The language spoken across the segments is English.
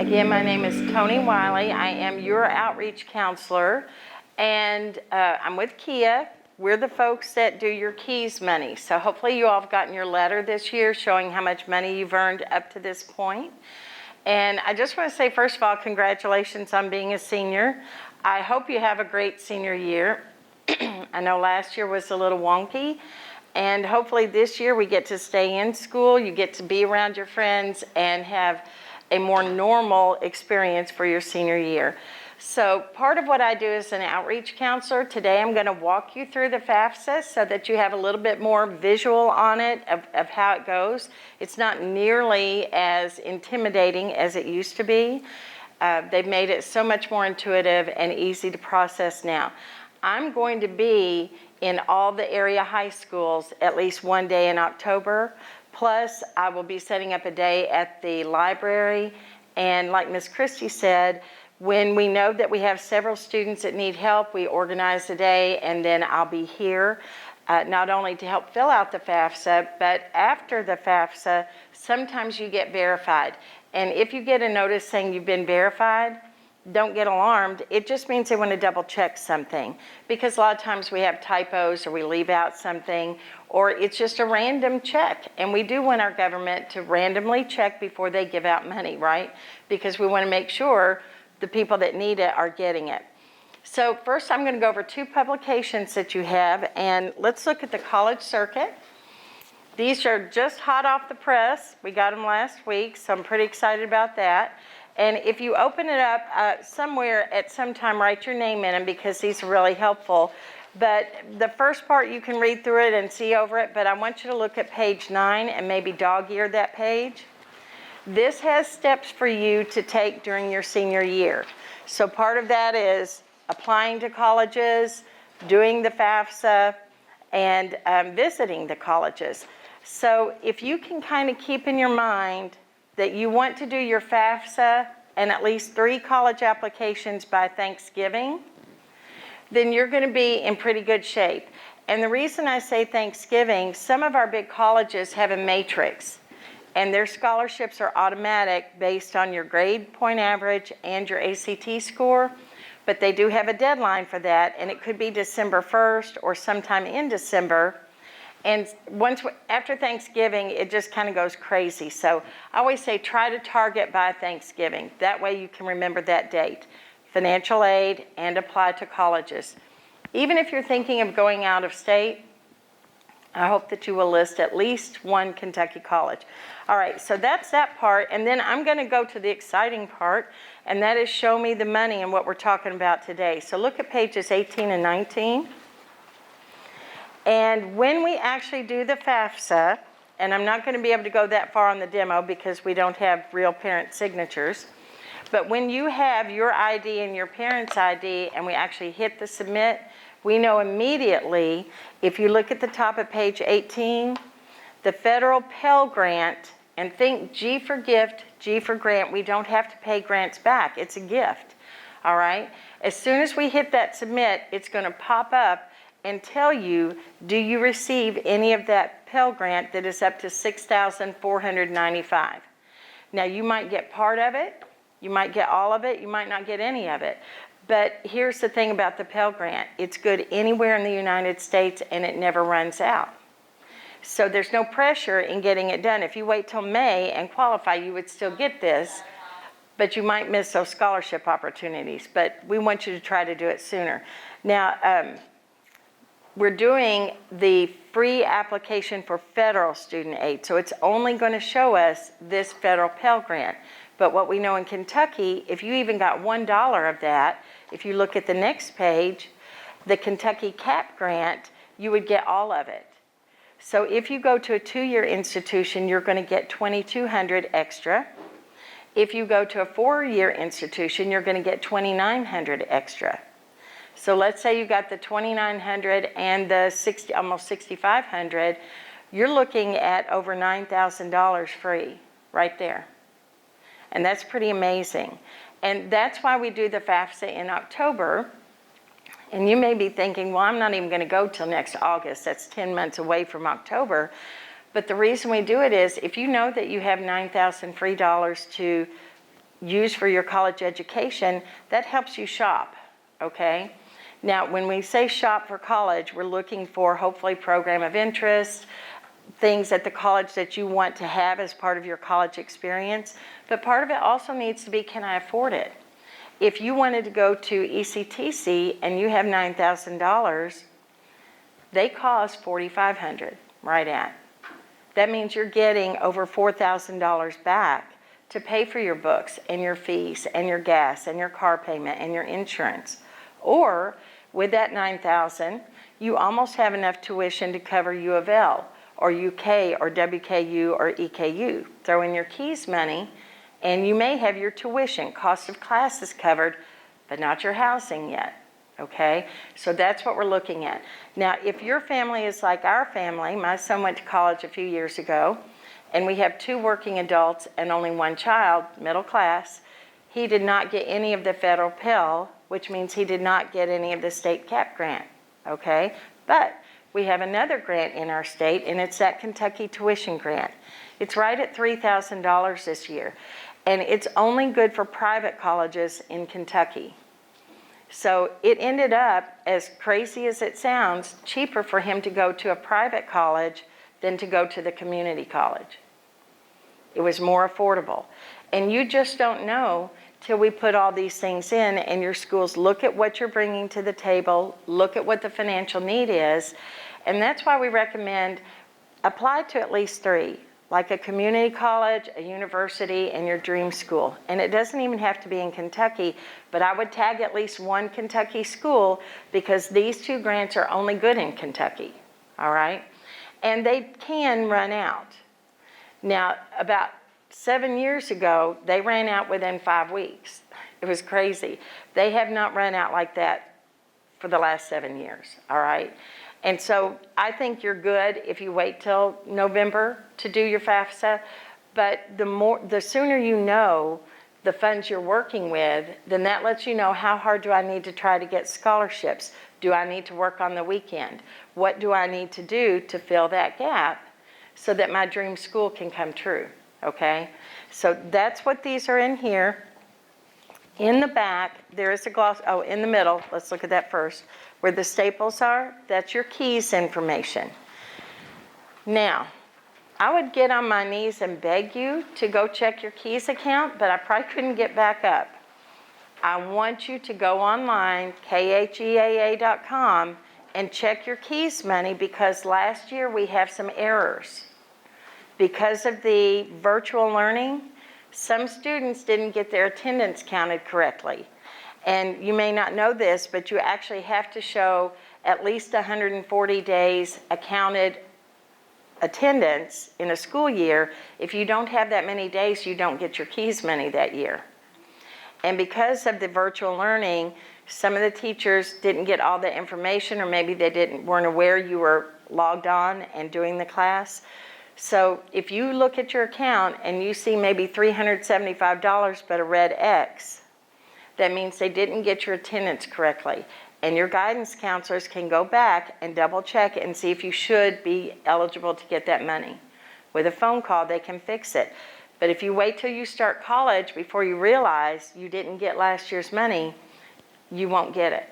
Again, my name is Tony Wiley. I am your outreach counselor, and I'm with Kia. We're the folks that do your KEYS money. So hopefully you all have gotten your letter this year showing how much money you've earned up to this point. And I just want to say, first of all, congratulations on being a senior. I hope you have a great senior year. I know last year was a little wonky, and hopefully this year we get to stay in school, you get to be around your friends, and have a more normal experience for your senior year. So part of what I do as an outreach counselor, today I'm going to walk you through the FAFSA so that you have a little bit more visual on it of how it goes. It's not nearly as intimidating as it used to be. They've made it so much more intuitive and easy to process now. I'm going to be in all the area high schools at least one day in October. Plus, I will be setting up a day at the library. And like Ms. Christie said, when we know that we have several students that need help, we organize a day, and then I'll be here not only to help fill out the FAFSA, but after the FAFSA, sometimes you get verified. And if you get a notice saying you've been verified, don't get alarmed. It just means they want to double check something, because a lot of times we have typos or we leave out something, or it's just a random check. And we do want our government to randomly check before they give out money, right? Because we want to make sure the people that need it are getting it. So first I'm going to go over two publications that you have, and let's look at the college circuit. These are just hot off the press. We got them last week, so I'm pretty excited about that. And if you open it up somewhere at some time, write your name in them, because these are really helpful. But the first part you can read through it and see over it, but I want you to look at page 9 and maybe dog-ear that page. This has steps for you to take during your senior year. So part of that is applying to colleges, doing the FAFSA, and visiting the colleges. So if you can kind of keep in your mind that you want to do your FAFSA and at least 3 college applications by Thanksgiving, then you're going to be in pretty good shape. And the reason I say Thanksgiving, some of our big colleges have a matrix, and their scholarships are automatic based on your grade point average and your ACT score, but they do have a deadline for that, and it could be December 1st or sometime in December. And after Thanksgiving, it just kind of goes crazy. So I always say try to target by Thanksgiving. That way you can remember that date. Financial aid and apply to colleges. Even if you're thinking of going out of state, I hope that you will list at least one Kentucky college. All right, so that's that part. And then I'm going to go to the exciting part, and that is show me the money and what we're talking about today. So look at pages 18 and 19. And when we actually do the FAFSA, and I'm not going to be able to go that far on the demo because we don't have real parent signatures, but when you have your ID and your parent's ID and we actually hit the submit, we know immediately, if you look at the top of page 18, the federal Pell Grant, and think G for gift, G for grant, we don't have to pay grants back. It's a gift, all right? As soon as we hit that submit, it's going to pop up and tell you, do you receive any of that Pell Grant that is up to $6,495? Now, you might get part of it, you might get all of it, you might not get any of it. But here's the thing about the Pell Grant. It's good anywhere in the United States, and it never runs out. So there's no pressure in getting it done. If you wait till May and qualify, you would still get this, but you might miss those scholarship opportunities. But we want you to try to do it sooner. Now, we're doing the free application for federal student aid, so it's only going to show us this federal Pell Grant. But what we know in Kentucky, if you even got $1 of that, if you look at the next page, the Kentucky CAP grant, you would get all of it. So if you go to a 2-year institution, you're going to get $2,200 extra. If you go to a 4-year institution, you're going to get $2,900 extra. So let's say you got the $2,900 and the almost $6,500, you're looking at over $9,000 free right there. And that's pretty amazing. And that's why we do the FAFSA in October. And you may be thinking, well, I'm not even going to go till next August. That's 10 months away from October. But the reason we do it is if you know that you have $9,000 free to use for your college education, that helps you shop, okay? Now, when we say shop for college, we're looking for hopefully program of interest, things at the college that you want to have as part of your college experience. But part of it also needs to be, can I afford it? If you wanted to go to ECTC and you have $9,000, they cost $4,500 right at. That means you're getting over $4,000 back to pay for your books and your fees and your gas and your car payment and your insurance. Or with that $9,000, you almost have enough tuition to cover U of L or UK or WKU or EKU. Throw in your keys money and you may have your tuition, cost of classes covered, but not your housing yet, okay? So that's what we're looking at. Now, if your family is like our family, my son went to college a few years ago, and we have 2 working adults and only 1 child, middle class. He did not get any of the federal Pell, which means he did not get any of the state cap grant, okay? But we have another grant in our state, and it's that Kentucky tuition grant. It's right at $3,000 this year, and it's only good for private colleges in Kentucky. So it ended up, as crazy as it sounds, cheaper for him to go to a private college than to go to the community college. It was more affordable. And you just don't know till we put all these things in and your schools look at what you're bringing to the table, look at what the financial need is, and that's why we recommend apply to at least 3, like a community college, a university, and your dream school. And it doesn't even have to be in Kentucky, but I would tag at least 1 Kentucky school because these 2 grants are only good in Kentucky, all right? And they can run out. Now, about 7 years ago, they ran out within 5 weeks. It was crazy. They have not run out like that for the last 7 years, all right? And so I think you're good if you wait till November to do your FAFSA, but the sooner you know the funds you're working with, then that lets you know how hard do I need to try to get scholarships? Do I need to work on the weekend? What do I need to do to fill that gap so that my dream school can come true, okay? So that's what these are in here. In the back, there is a gloss, in the middle, let's look at that first. Where the staples are, that's your keys information. Now, I would get on my knees and beg you to go check your keys account, but I probably couldn't get back up. I want you to go online, kheaa.com, and check your keys money because last year we have some errors. Because of the virtual learning, some students didn't get their attendance counted correctly. And you may not know this, but you actually have to show at least 140 days accounted attendance in a school year. If you don't have that many days, you don't get your keys money that year. And because of the virtual learning, some of the teachers didn't get all the information, or maybe they weren't aware you were logged on and doing the class. So if you look at your account and you see maybe $375 but a red X, that means they didn't get your attendance correctly. And your guidance counselors can go back and double check and see if you should be eligible to get that money. With a phone call, they can fix it. But if you wait till you start college before you realize you didn't get last year's money, you won't get it,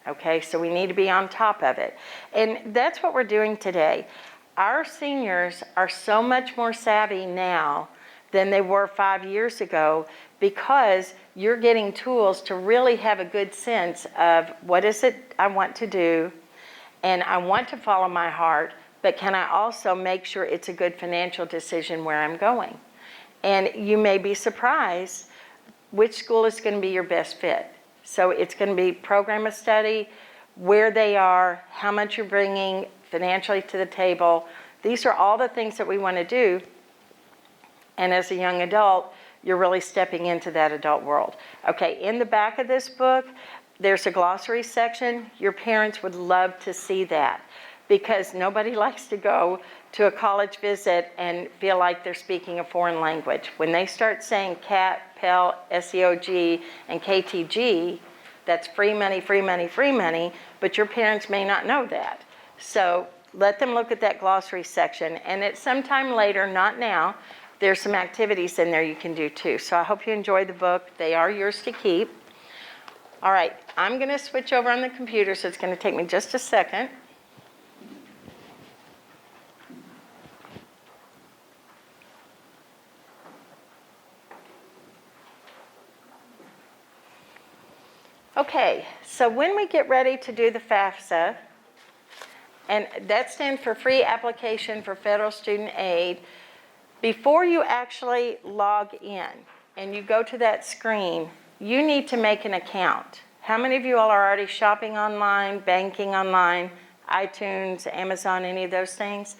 okay? So we need to be on top of it. And that's what we're doing today. Our seniors are so much more savvy now than they were 5 years ago because you're getting tools to really have a good sense of what is it I want to do, and I want to follow my heart, but can I also make sure it's a good financial decision where I'm going? And you may be surprised which school is going to be your best fit. So it's going to be program of study, where they are, how much you're bringing financially to the table. These are all the things that we want to do. And as a young adult, you're really stepping into that adult world. Okay, in the back of this book, there's a glossary section. Your parents would love to see that because nobody likes to go to a college visit and feel like they're speaking a foreign language. When they start saying CAT, Pell, SEOG, and KTG, that's free money, free money, free money, but your parents may not know that. So let them look at that glossary section, and at some time later, not now, there's some activities in there you can do too. So I hope you enjoy the book. They are yours to keep. All right, I'm going to switch over on the computer, so it's going to take me just a second. Okay, so when we get ready to do the FAFSA, and that stands for Free Application for Federal Student Aid, before you actually log in and you go to that screen, you need to make an account. How many of you all are already shopping online, banking online, iTunes, Amazon, any of those things?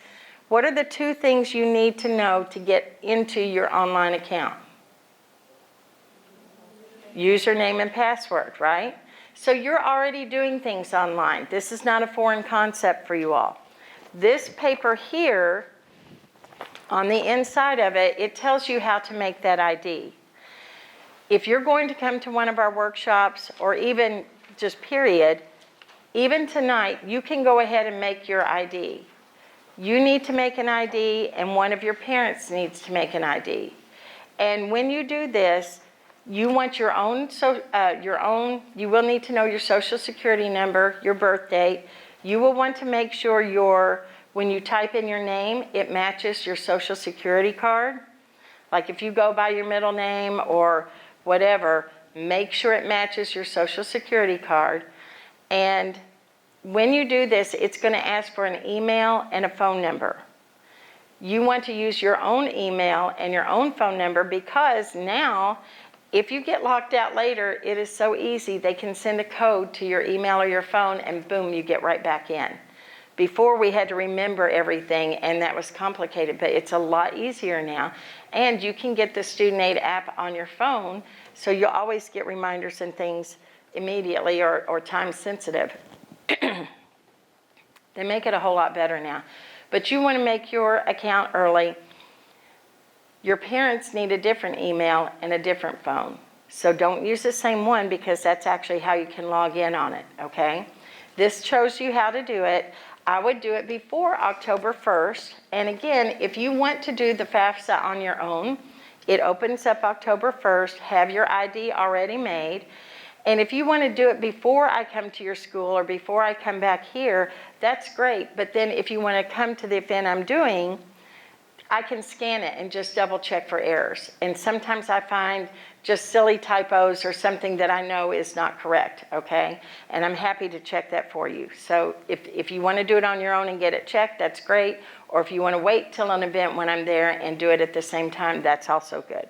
What are the 2 things you need to know to get into your online account? Username and password, right? So you're already doing things online. This is not a foreign concept for you all. This paper here, on the inside of it, it tells you how to make that ID. If you're going to come to one of our workshops, or even just period, even tonight, you can go ahead and make your ID. You need to make an ID, and one of your parents needs to make an ID. And when you do this, you want your own, you will need to know your social security number, your birth date. You will want to make sure when you type in your name, it matches your social security card. Like if you go by your middle name or whatever, make sure it matches your social security card. And when you do this, it's going to ask for an email and a phone number. You want to use your own email and your own phone number, because now, if you get locked out later, it is so easy. They can send a code to your email or your phone, and boom, you get right back in. Before, we had to remember everything, and that was complicated, but it's a lot easier now. And you can get the Student Aid app on your phone, so you'll always get reminders and things immediately or time sensitive. They make it a whole lot better now. But you want to make your account early. Your parents need a different email and a different phone. So don't use the same one, because that's actually how you can log in on it, okay? This shows you how to do it. I would do it before October 1st. And again, if you want to do the FAFSA on your own, it opens up October 1st. Have your ID already made. And if you want to do it before I come to your school or before I come back here, that's great. But then if you want to come to the event I'm doing, I can scan it and just double check for errors. And sometimes I find just silly typos or something that I know is not correct, okay? And I'm happy to check that for you. So if you want to do it on your own and get it checked, that's great. Or if you want to wait till an event when I'm there and do it at the same time, that's also good.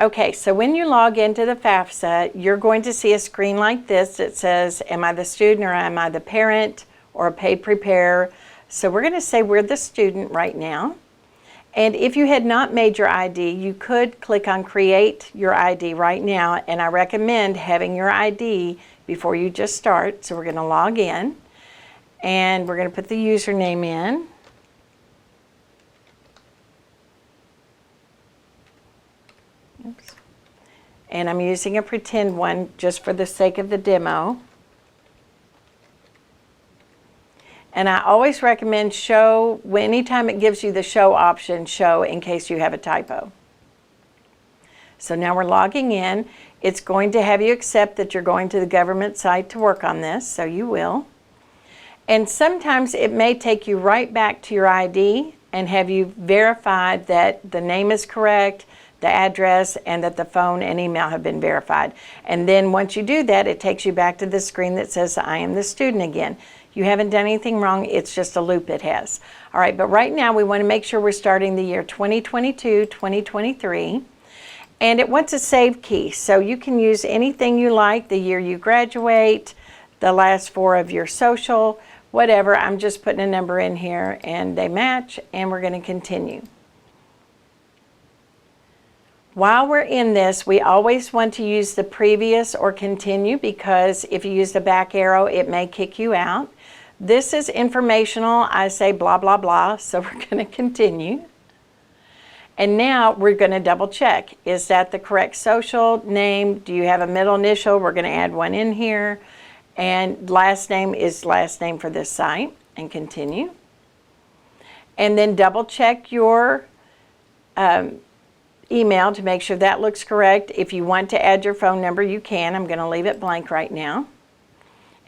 Okay, so when you log into the FAFSA, you're going to see a screen like this that says, am I the student or am I the parent or a paid preparer? So we're going to say we're the student right now. And if you had not made your ID, you could click on Create Your ID right now, and I recommend having your ID before you just start. So we're going to log in, and we're going to put the username in. Oops. And I'm using a pretend one just for the sake of the demo. And I always recommend show, anytime it gives you the show option, show in case you have a typo. So now we're logging in. It's going to have you accept that you're going to the government site to work on this, so you will. And sometimes it may take you right back to your ID and have you verified that the name is correct, the address, and that the phone and email have been verified. And then once you do that, it takes you back to the screen that says, I am the student again. You haven't done anything wrong, it's just a loop it has. All right, but right now we want to make sure we're starting the year 2022, 2023. And it wants a save key, so you can use anything you like, the year you graduate, the last 4 of your social, whatever. I'm just putting a number in here and they match, and we're going to continue. While we're in this, we always want to use the previous or continue, because if you use the back arrow, it may kick you out. This is informational. I say blah, blah, blah, so we're going to continue. And now we're going to double check. Is that the correct social name? Do you have a middle initial? We're going to add one in here. And last name is last name for this site, and continue. And then double check your email to make sure that looks correct. If you want to add your phone number, you can. I'm going to leave it blank right now.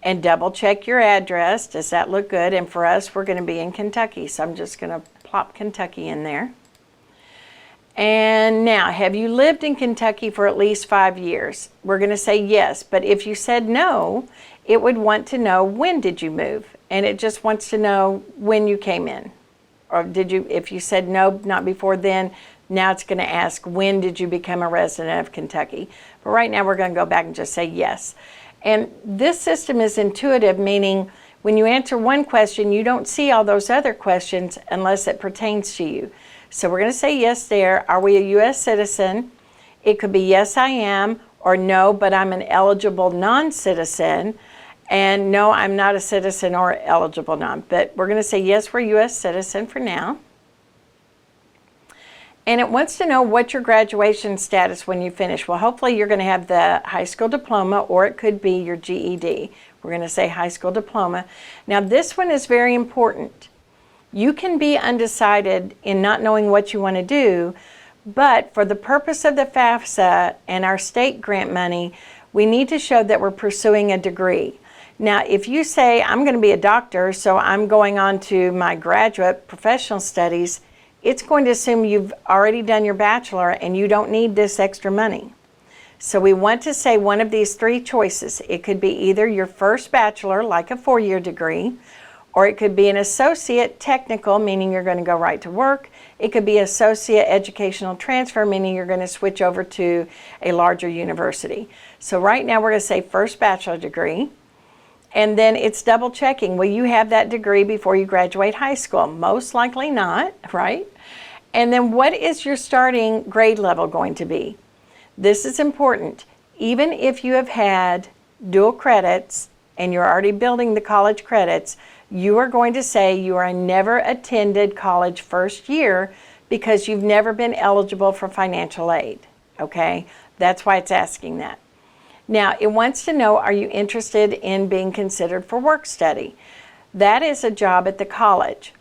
And double check your address. Does that look good? And for us, we're going to be in Kentucky, so I'm just going to plop Kentucky in there. And now, have you lived in Kentucky for at least 5 years? We're going to say yes, but if you said no, it would want to know when did you move, and it just wants to know when you came in. Or did you, if you said no, not before then, now it's going to ask when did you become a resident of Kentucky. But right now we're going to go back and just say yes. And this system is intuitive, meaning when you answer one question, you don't see all those other questions unless it pertains to you. So we're going to say yes there. Are we a U.S. citizen? It could be yes, I am, or no, but I'm an eligible non-citizen. And no, I'm not a citizen or eligible non. But we're going to say yes, we're a U.S. citizen for now. And it wants to know what's your graduation status when you finish. Well, hopefully you're going to have the high school diploma, or it could be your GED. We're going to say high school diploma. Now this one is very important. You can be undecided in not knowing what you want to do, but for the purpose of the FAFSA and our state grant money, we need to show that we're pursuing a degree. Now, if you say, I'm going to be a doctor, so I'm going on to my graduate professional studies, it's going to assume you've already done your bachelor and you don't need this extra money. So we want to say one of these three choices. It could be either your first bachelor, like a 4-year degree, or it could be an associate technical, meaning you're going to go right to work. It could be associate educational transfer, meaning you're going to switch over to a larger university. So right now we're going to say first bachelor degree. And then it's double checking. Will you have that degree before you graduate high school? Most likely not, right? And then what is your starting grade level going to be? This is important. Even if you have had dual credits and you're already building the college credits, you are going to say you are never attended college first year because you've never been eligible for financial aid, okay? That's why it's asking that. Now, it wants to know, are you interested in being considered for work study? That is a job at the college.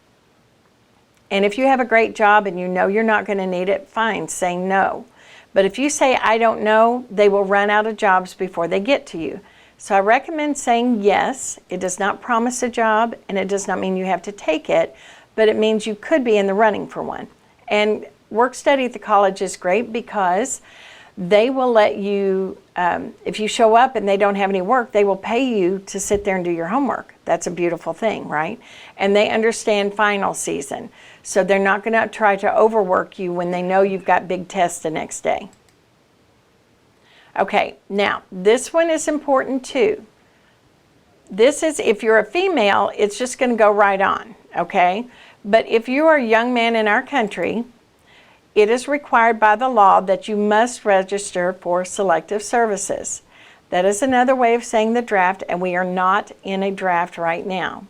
And if you have a great job and you know you're not going to need it, fine, say no. But if you say, I don't know, they will run out of jobs before they get to you. So I recommend saying yes. It does not promise a job, and it does not mean you have to take it, but it means you could be in the running for one. And work study at the college is great because they will let you, if you show up and they don't have any work, they will pay you to sit there and do your homework. That's a beautiful thing, right? And they understand final season. So they're not going to try to overwork you when they know you've got big tests the next day. Okay, now this one is important too. This is, if you're a female, it's just going to go right on, okay? But if you are a young man in our country, it is required by the law that you must register for selective services. That is another way of saying the draft, and we are not in a draft right now.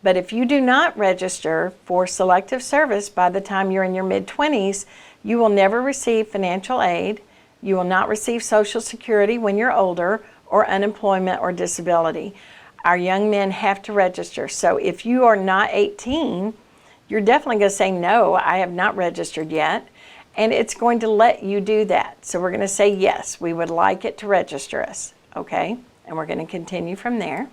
But if you do not register for selective service by the time you're in your mid-20s, you will never receive financial aid, you will not receive Social Security when you're older, or unemployment or disability. Our young men have to register. So if you are not 18, you're definitely going to say, no, I have not registered yet. And it's going to let you do that. So we're going to say, yes, we would like it to register us, okay? And we're going to continue from there.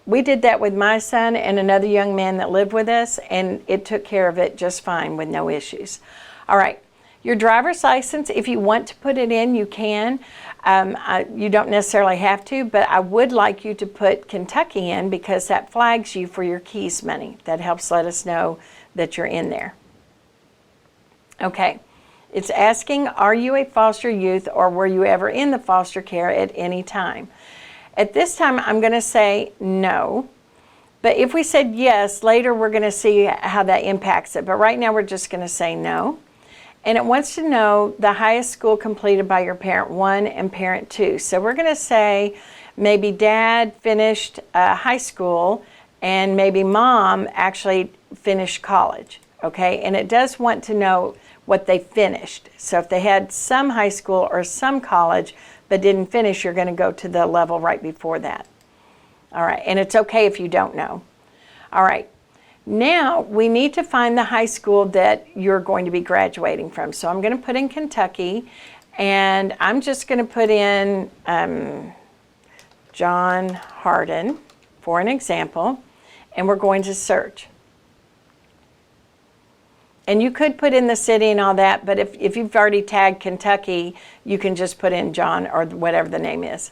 We did that with my son and another young man that lived with us, and it took care of it just fine with no issues. All right, your driver's license, if you want to put it in, you can. You don't necessarily have to, but I would like you to put Kentucky in because that flags you for your keys money. That helps let us know that you're in there. Okay. It's asking, are you a foster youth or were you ever in the foster care at any time? At this time, I'm going to say no. But if we said yes, later we're going to see how that impacts it. But right now we're just going to say no. And it wants to know the highest school completed by your parent 1 and parent 2. So we're going to say maybe dad finished high school and maybe mom actually finished college. Okay, and it does want to know what they finished. So if they had some high school or some college but didn't finish, you're going to go to the level right before that. All right, and it's okay if you don't know. All right, Now we need to find the high school that you're going to be graduating from. So I'm going to put in Kentucky, and I'm just going to put in John Hardin for an example, and we're going to search. And you could put in the city and all that, but if you've already tagged Kentucky, you can just put in John or whatever the name is.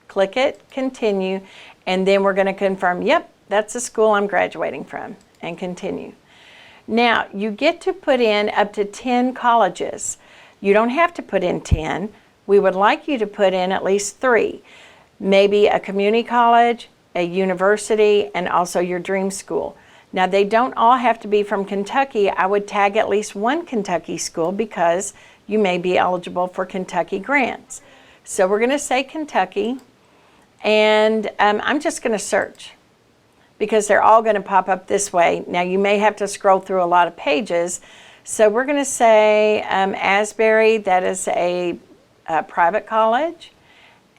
Click it, continue, and then we're going to confirm, yep, that's the school I'm graduating from, and continue. Now, you get to put in up to 10 colleges. You don't have to put in 10. We would like you to put in at least 3. Maybe a community college, a university, and also your dream school. Now, they don't all have to be from Kentucky. I would tag at least one Kentucky school because you may be eligible for Kentucky grants. So we're going to say Kentucky, and I'm just going to search because they're all going to pop up this way. Now, you may have to scroll through a lot of pages. So we're going to say Asbury, that is a private college.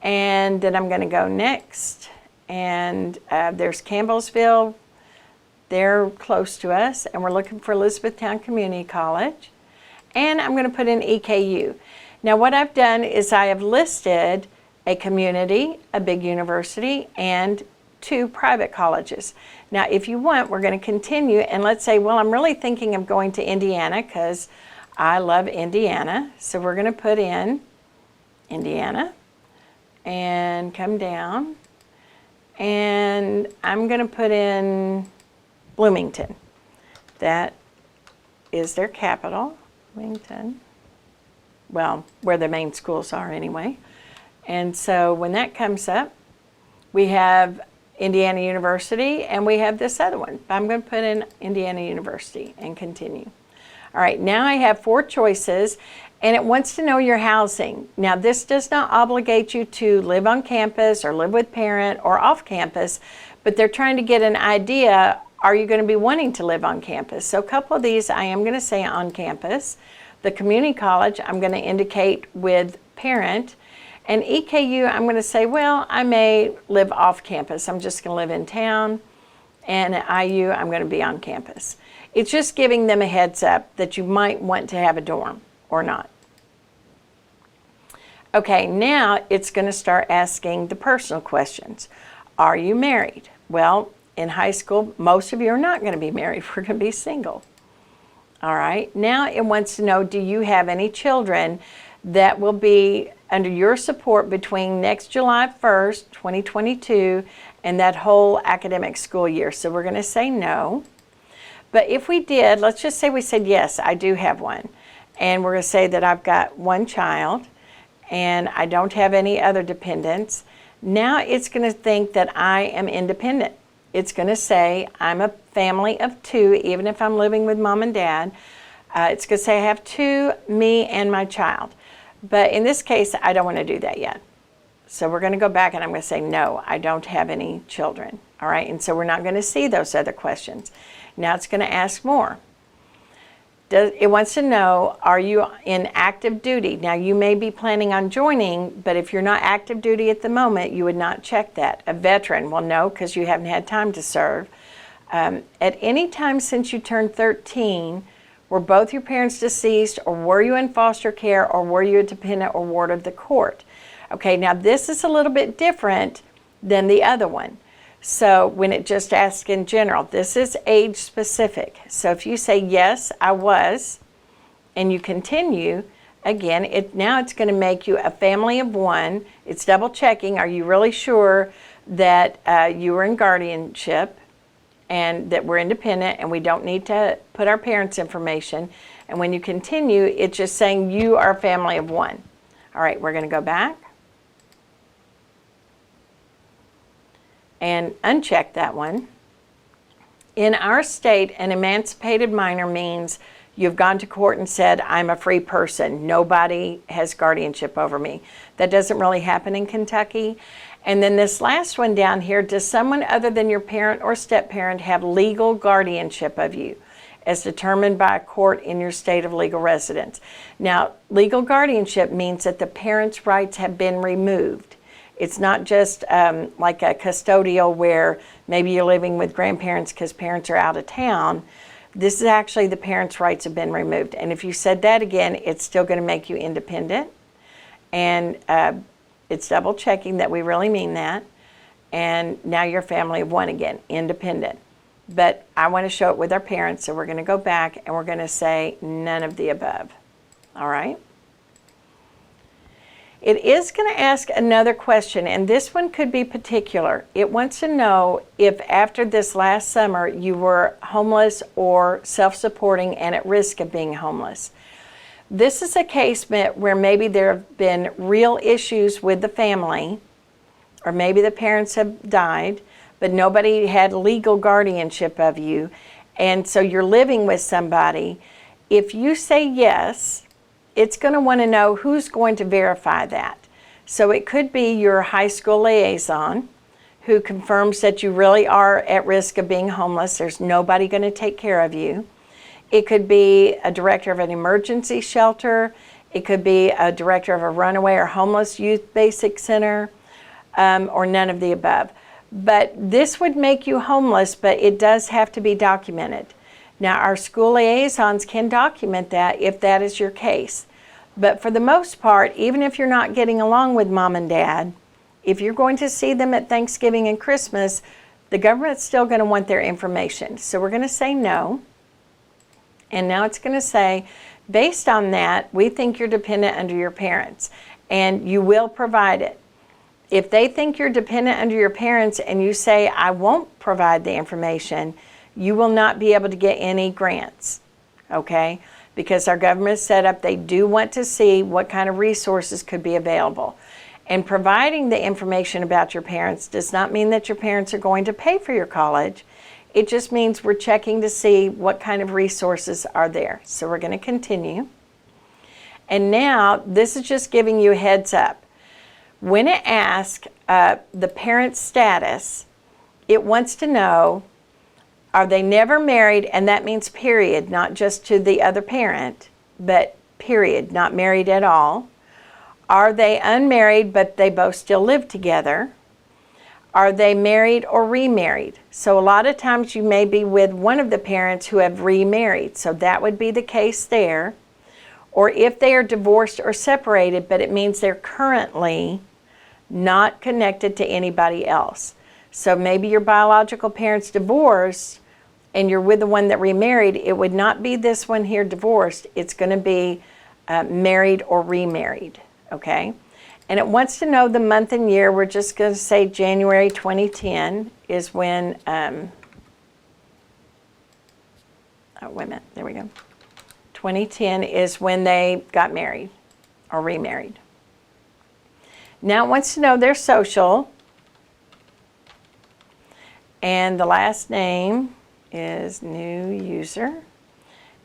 And then I'm going to go next. And there's Campbellsville. They're close to us, and we're looking for Elizabethtown Community College. And I'm going to put in EKU. Now what I've done is I have listed a community, a big university, and 2 private colleges. Now if you want, we're going to continue, and let's say, well, I'm really thinking of going to Indiana because I love Indiana. So we're going to put in Indiana and come down, and I'm going to put in Bloomington. That is their capital, Bloomington. Well, where the main schools are anyway. And so when that comes up, we have Indiana University, and we have this other one. I'm going to put in Indiana University and continue. All right, now I have 4 choices, and it wants to know your housing. Now, this does not obligate you to live on campus or live with parent or off campus, but they're trying to get an idea, are you going to be wanting to live on campus? So a couple of these I am going to say on campus. The community college I'm going to indicate with parent. And EKU I'm going to say, well, I may live off campus. I'm just going to live in town. And at IU I'm going to be on campus. It's just giving them a heads up that you might want to have a dorm or not. Okay, now it's going to start asking the personal questions. Are you married? Well, in high school, most of you are not going to be married. We're going to be single. All right, now it wants to know, do you have any children that will be under your support between next July 1st, 2022, and that whole academic school year? So we're going to say no. But if we did, let's just say we said, yes, I do have one. And we're going to say that I've got one child and I don't have any other dependents. Now it's going to think that I am independent. It's going to say I'm a family of 2, even if I'm living with mom and dad. It's going to say I have 2, me and my child. But in this case, I don't want to do that yet. So we're going to go back and I'm going to say, no, I don't have any children. All right, and so we're not going to see those other questions. Now it's going to ask more. It wants to know, are you in active duty? Now you may be planning on joining, but if you're not active duty at the moment, you would not check that. A veteran, well, no, because you haven't had time to serve. At any time since you turned 13, were both your parents deceased, or were you in foster care, or were you a dependent or ward of the court? Okay, now this is a little bit different than the other one. So when it just asks in general, this is age specific. So if you say, yes, I was, and you continue, again, now it's going to make you a family of 1. It's double checking. Are you really sure that you were in guardianship and that we're independent and we don't need to put our parents' information? And when you continue, it's just saying you are a family of 1. All right, we're going to go back and uncheck that one. In our state, an emancipated minor means you've gone to court and said, I'm a free person. Nobody has guardianship over me. That doesn't really happen in Kentucky. And then this last one down here, does someone other than your parent or step-parent have legal guardianship of you as determined by a court in your state of legal residence? Now, legal guardianship means that the parent's rights have been removed. It's not just like a custodial where maybe you're living with grandparents because parents are out of town. This is actually the parents' rights have been removed. And if you said that again, it's still going to make you independent. And it's double checking that we really mean that. And now you're a family of one again, independent. But I want to show it with our parents, so we're going to go back and we're going to say none of the above. All right? It is going to ask another question, and this one could be particular. It wants to know if after this last summer you were homeless or self-supporting and at risk of being homeless. This is a case where maybe there have been real issues with the family, or maybe the parents have died, but nobody had legal guardianship of you, and so you're living with somebody. If you say yes, it's going to want to know who's going to verify that. So it could be your high school liaison who confirms that you really are at risk of being homeless. There's nobody going to take care of you. It could be a director of an emergency shelter. It could be a director of a runaway or homeless youth basic center, or none of the above. But this would make you homeless, but it does have to be documented. Now, our school liaisons can document that if that is your case. But for the most part, even if you're not getting along with mom and dad, if you're going to see them at Thanksgiving and Christmas, the government's still going to want their information. So we're going to say no. And now it's going to say, based on that, we think you're dependent under your parents, and you will provide it. If they think you're dependent under your parents and you say, I won't provide the information, you will not be able to get any grants, okay? Because our government is set up, they do want to see what kind of resources could be available. And providing the information about your parents does not mean that your parents are going to pay for your college. It just means we're checking to see what kind of resources are there. So we're going to continue. And now, this is just giving you a heads up. When it asks the parent's status, it wants to know, are they never married? And that means period, not just to the other parent, but period, not married at all. Are they unmarried, but they both still live together? Are they married or remarried? So a lot of times you may be with one of the parents who have remarried. So that would be the case there. Or if they are divorced or separated, but it means they're currently not connected to anybody else. So maybe your biological parents divorced and you're with the one that remarried. It would not be this one here divorced. It's going to be married or remarried, okay? And it wants to know the month and year. We're just going to say January 2010 is when, oh, wait a minute, there we go. 2010 is when they got married or remarried. Now it wants to know their social, and the last name is new user,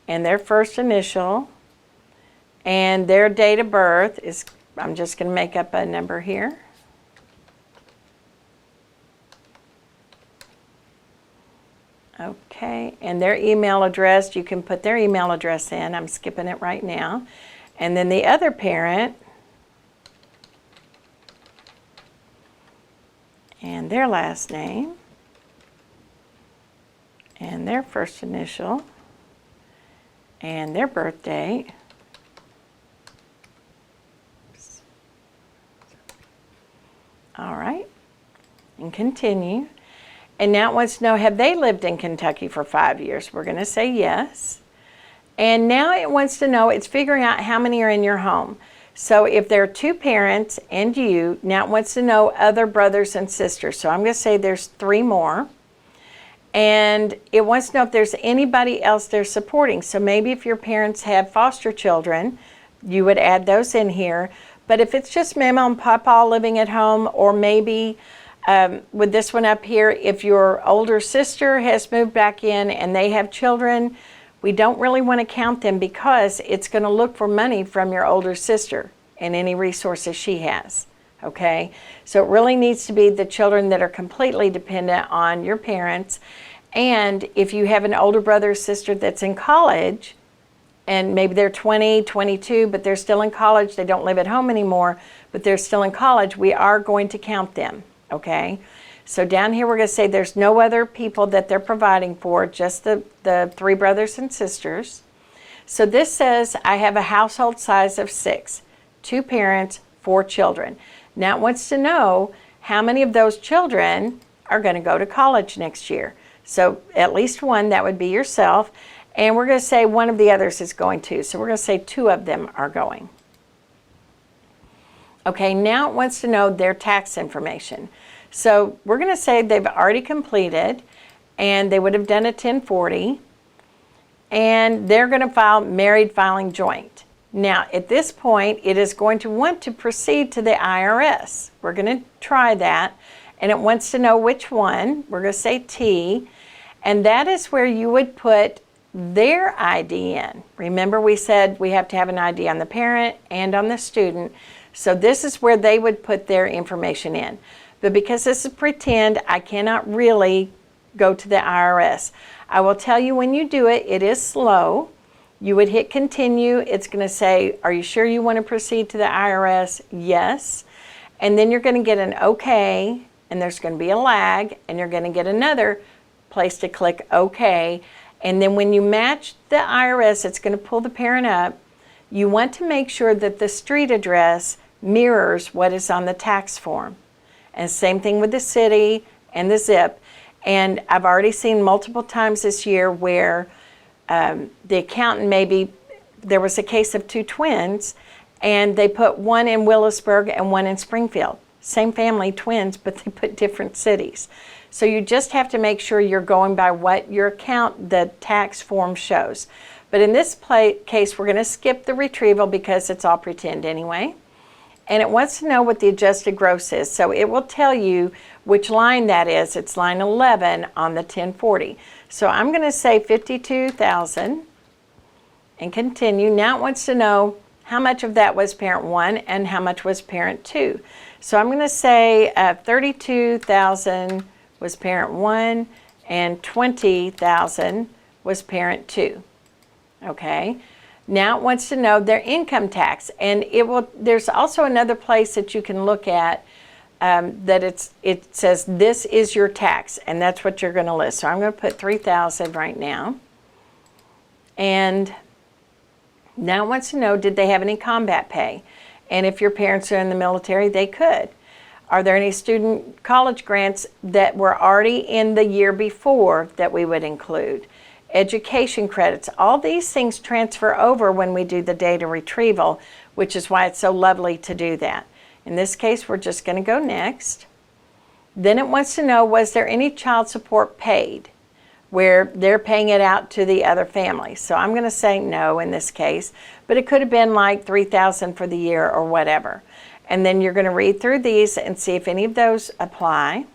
and their first initial, and their date of birth is, I'm just going to make up a number here. Okay, and their email address, you can put their email address in. I'm skipping it right now. And then the other parent, and their last name, and their first initial, and their birth date. All right, and continue. And now it wants to know, have they lived in Kentucky for 5 years? We're going to say yes. And now it wants to know, it's figuring out how many are in your home. So if there are two parents and you, now it wants to know other brothers and sisters. So I'm going to say there's 3 more. And it wants to know if there's anybody else they're supporting. So maybe if your parents have foster children, you would add those in here. But if it's just Mama and Papa living at home, or maybe with this one up here, if your older sister has moved back in and they have children, we don't really want to count them because it's going to look for money from your older sister and any resources she has, okay? So it really needs to be the children that are completely dependent on your parents. And if you have an older brother or sister that's in college and maybe they're 20, 22, but they're still in college. They don't live at home anymore, but they're still in college. We are going to count them, okay? So down here we're going to say there's no other people that they're providing for, just the 3 brothers and sisters. So this says I have a household size of 6, 2 parents, 4 children. Now it wants to know how many of those children are going to go to college next year. So at least one, that would be yourself. And we're going to say one of the others is going to. So we're going to say 2 of them are going. Okay, now it wants to know their tax information. So we're going to say they've already completed and they would have done a 1040 and they're going to file married filing joint. Now at this point it is going to want to proceed to the IRS. We're going to try that and it wants to know which one. We're going to say T, and that is where you would put their ID in. Remember we said we have to have an ID on the parent and on the student. So this is where they would put their information in. But because this is pretend, I cannot really go to the IRS. I will tell you when you do it, it is slow. You would hit continue. It's going to say, are you sure you want to proceed to the IRS? Yes. And then you're going to get an OK, and there's going to be a lag, and you're going to get another place to click OK. And then when you match the IRS, it's going to pull the parent up. You want to make sure that the street address mirrors what is on the tax form. And same thing with the city and the zip. And I've already seen multiple times this year where the accountant there was a case of 2 twins and they put one in Willisburg and one in Springfield. Same family, twins, but they put different cities. So you just have to make sure you're going by what your the tax form shows. But in this case, we're going to skip the retrieval because it's all pretend anyway. And it wants to know what the adjusted gross is. So it will tell you which line that is. It's line 11 on the 1040. So I'm going to say 52,000 and continue. Now it wants to know how much of that was parent 1 and how much was parent 2. So I'm going to say 32,000 was parent 1 and 20,000 was parent 2. Okay. Now it wants to know their income tax, and there's also another place that you can look at that it says this is your tax, and that's what you're going to list. So I'm going to put 3,000 right now. And now it wants to know, did they have any combat pay? And if your parents are in the military, they could. Are there any student college grants that were already in the year before that we would include? Education credits, all these things transfer over when we do the data retrieval, which is why it's so lovely to do that. In this case, we're just going to go next. Then it wants to know, was there any child support paid where they're paying it out to the other family? So I'm going to say no in this case, but it could have been like $3,000 for the year or whatever. And then you're going to read through these and see if any of those apply.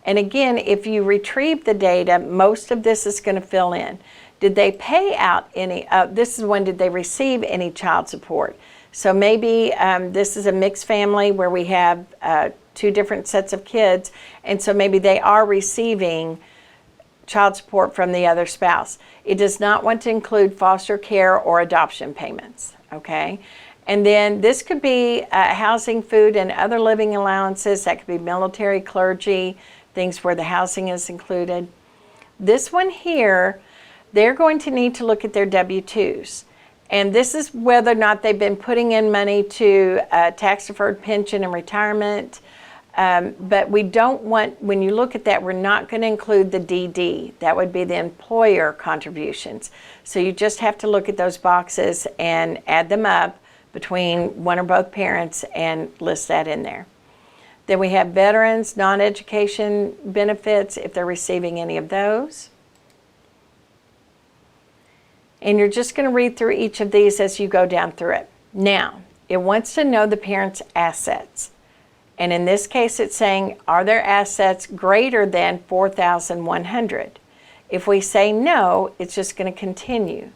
And again, if you retrieve the data, most of this is going to fill in. Did they pay out any, this is when did they receive any child support? So maybe this is a mixed family where we have 2 different sets of kids, and so maybe they are receiving child support from the other spouse. It does not want to include foster care or adoption payments, okay? And then this could be housing, food, and other living allowances. That could be military, clergy, things where the housing is included. This one here, they're going to need to look at their W-2s. And this is whether or not they've been putting in money to tax-deferred pension and retirement. But we don't want, when you look at that, we're not going to include the DD. That would be the employer contributions. So you just have to look at those boxes and add them up between one or both parents and list that in there. Then we have veterans, non-education benefits, if they're receiving any of those. And you're just going to read through each of these as you go down through it. Now, it wants to know the parent's assets. And in this case, it's saying, are their assets greater than $4,100? If we say no, it's just going to continue.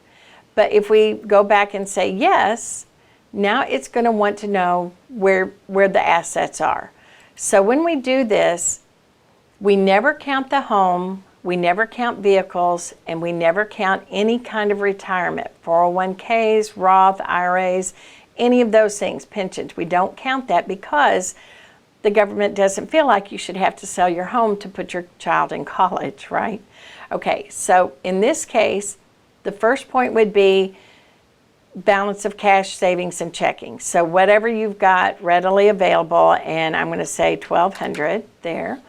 But if we go back and say yes, now it's going to want to know where the assets are. So when we do this, we never count the home, We never count vehicles, and we never count any kind of retirement, 401ks, Roth, IRAs, any of those things, pensions. We don't count that because the government doesn't feel like you should have to sell your home to put your child in college, right? Okay, so in this case, the first point would be balance of cash, savings, and checking. So whatever you've got readily available, and I'm going to say $1,200 there.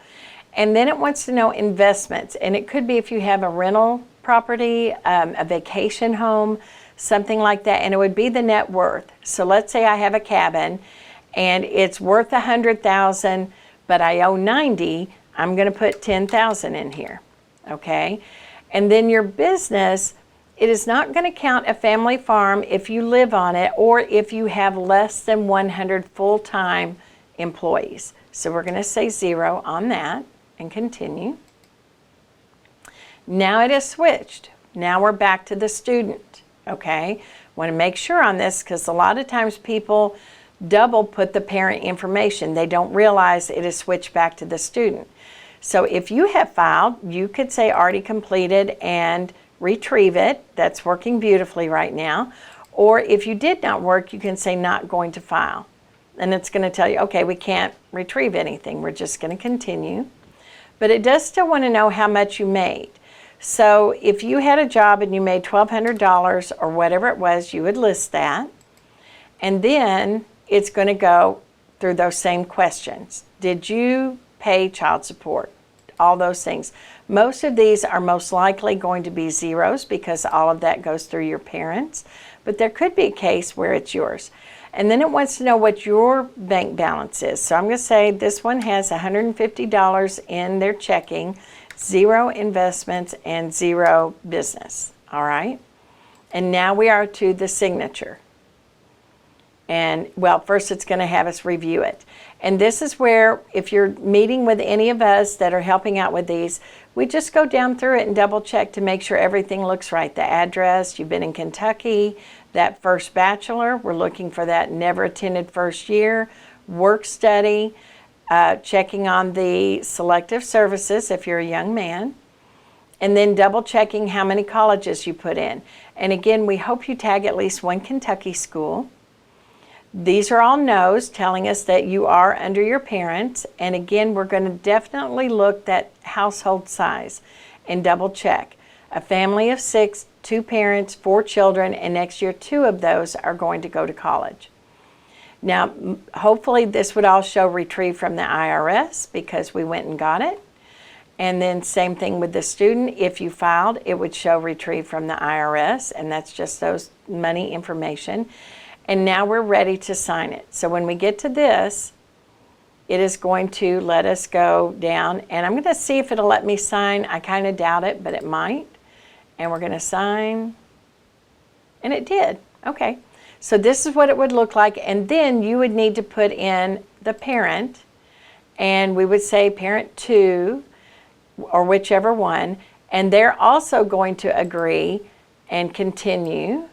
And then it wants to know investments, and it could be if you have a rental property, a vacation home, something like that, and it would be the net worth. So let's say I have a cabin and it's worth $100,000, but I owe $90,000. I'm going to put $10,000 in here, okay? And then your business, it is not going to count a family farm if you live on it or if you have less than 100 full-time employees. So we're going to say 0 on that and continue. Now it is switched. Now we're back to the student, okay? Want to make sure on this because a lot of times people double put the parent information. They don't realize it is switched back to the student. So if you have filed, you could say already completed and retrieve it. That's working beautifully right now. Or if you did not work, you can say not going to file. And it's going to tell you, okay, we can't retrieve anything. We're just going to continue. But it does still want to know how much you made. So if you had a job and you made $1,200 or whatever it was, you would list that. And then it's going to go through those same questions. Did you pay child support? All those things. Most of these are most likely going to be zeros because all of that goes through your parents. But there could be a case where it's yours. And then it wants to know what your bank balance is. So I'm going to say this one has $150 in their checking, 0 investments, and 0 business. All right? And now we are to the signature. And, well, first it's going to have us review it. And this is where, if you're meeting with any of us that are helping out with these, we just go down through it and double check to make sure everything looks right. The address, you've been in Kentucky, that first bachelor, we're looking for that never attended first year, work study, checking on the selective services if you're a young man, and then double checking how many colleges you put in. And again, we hope you tag at least one Kentucky school. These are all no's, telling us that you are under your parents. And again, we're going to definitely look at household size and double check. A family of 6, 2 parents, 4 children, and next year 2 of those are going to go to college. Now, hopefully this would all show retrieved from the IRS because we went and got it. And then same thing with the student. If you filed, it would show retrieved from the IRS, and that's just those money information. And now we're ready to sign it. So when we get to this, it is going to let us go down. And I'm going to see if it'll let me sign. I kind of doubt it, but it might. And we're going to sign. And it did. Okay. So this is what it would look like. And then you would need to put in the parent. And we would say parent 2, or whichever one. And they're also going to agree and continue.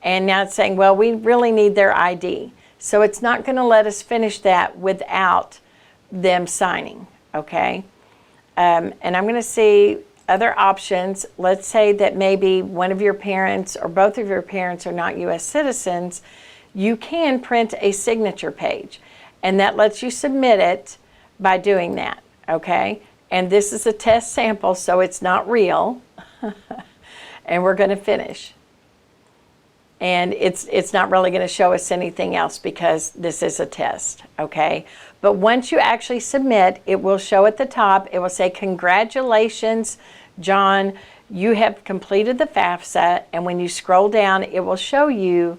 And now it's saying, well, we really need their ID. So it's not going to let us finish that without them signing, okay? And I'm going to see other options. Let's say that maybe one of your parents or both of your parents are not U.S. citizens. You can print a signature page, and that lets you submit it by doing that, okay? And this is a test sample, so it's not real. And we're going to finish. And it's not really going to show us anything else because this is a test, okay? But once you actually submit, it will show at the top. It will say, congratulations, John, you have completed the FAFSA. And when you scroll down, it will show you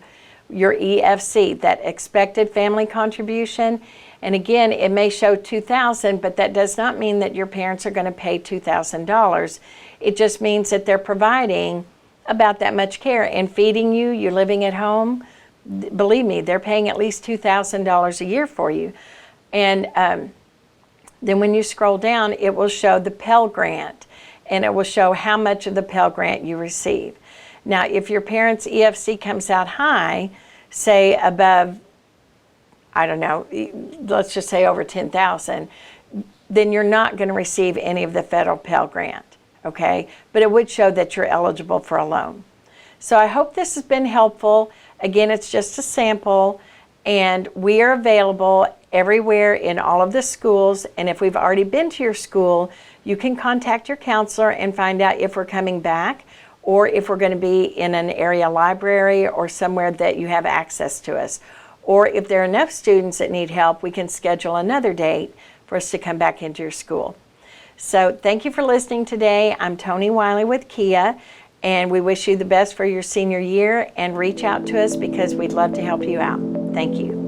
your EFC, that expected family contribution. And again, it may show $2,000, but that does not mean that your parents are going to pay $2,000. It just means that they're providing about that much care and feeding you. You're living at home. Believe me, they're paying at least $2,000 a year for you. And then when you scroll down, it will show the Pell Grant, and it will show how much of the Pell Grant you receive. Now, if your parents' EFC comes out high, say above, I don't know, let's just say over $10,000, then you're not going to receive any of the federal Pell Grant, okay? But it would show that you're eligible for a loan. So I hope this has been helpful. Again, it's just a sample, and we are available everywhere in all of the schools. And if we've already been to your school, you can contact your counselor and find out if we're coming back or if we're going to be in an area library or somewhere that you have access to us. Or if there are enough students that need help, we can schedule another date for us to come back into your school. So thank you for listening today. I'm Tony Wiley with Kia, and we wish you the best for your senior year, and reach out to us because we'd love to help you out. Thank you.